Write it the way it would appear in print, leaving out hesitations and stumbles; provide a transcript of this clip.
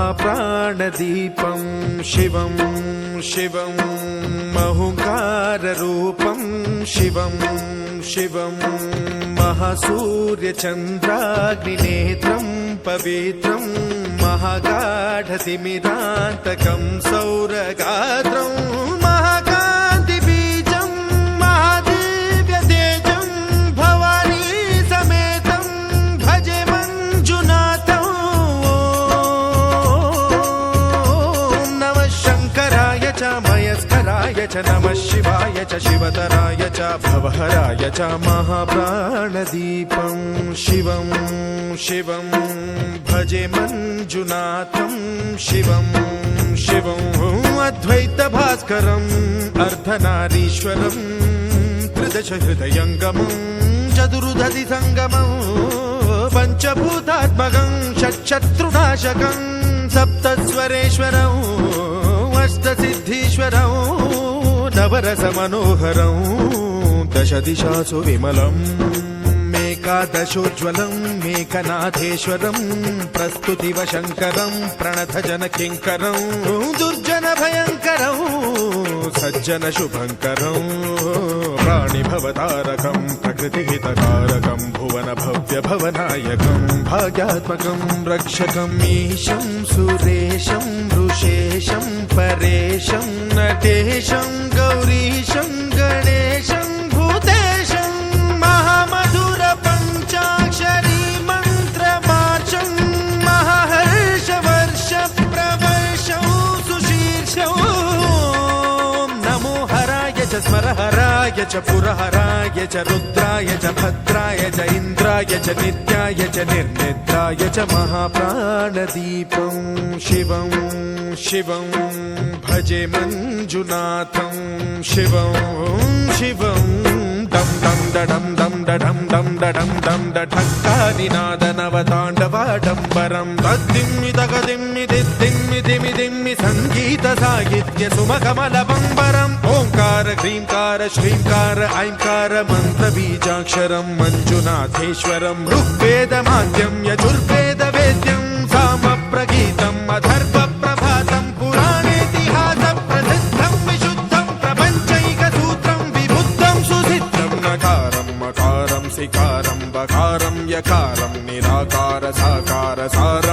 महाप्राणदीपं शिवं शिवं महुङ्काररूपं शिवं शिवं महासूर्यचन्द्राग्निनेत्रं पवित्रं महागाढतिमिरान्तकं सौरगात्रं महाकान्तिबीजं महादिव्यतेजं भवानी समेतं भजे मञ्जुनाथं। ॐ नमः शङ्कराय च मयस्कराय च नमः शिवाय च शिवतराय च भवहराय च महाप्राणदीपं शिवं शिवं भजे मञ्जुनाथं शिवं शिवं अद्वैतभास्करम् अर्धनारीश्वरं त्रिदशहृदयङ्गमं चतुर्दधिसङ्गमं पञ्चभूतात्मकं षट्शत्रुनाशकं सप्तस्वरेश्वरं अष्टसिद्धीश्वरं नवरसमनोहरं दशदिशासु विमलम् एकादशोज्ज्वलं मेघनाथेश्वरं प्रस्तुतिव शङ्करं प्रणतजनकिङ्करं दुर्जनभयङ्करं सज्जनशुभङ्करं प्राणिभवतारकं प्रकृतिहितकारकं भुवनभव्यभवनायकं भाग्यात्मकं रक्षकं ईशं सुरेशं ऋषेशं परेशं नटेशं गौरीशं गणेशं भूतेशं महामधुर पञ्चाक्षरी मन्त्रमार्चं महाहर्षवर्ष प्रवर्षं सुशीर्षं नमो हराय च स्मरहराय च पुरहराय च रुद्राय च भद्राय च इन्द्राय च नित्याय च निर्निद्राय च महाप्राणदीपं शिवं शिवं भजे मञ्जुनाथं शिवं शिवं दं दं दडं दं दडं दं दडं दं दठक्कानिनादनवताण्डवाडम्बरं तद्दिम्मि तगदिम्मि दिद्दिम्मि दिमि दिम्मि सङ्गीतसाहित्य सुमकमलबम्बरम् ओङ्कार ह्रीङ्कार श्रीङ्कार ऐङ्कार मन्त्रबीजाक्षरं मञ्जुनाथेश्वरं ऋग्वेदमाद्यं यजुर्वेदवेद्यं सामप्रगीत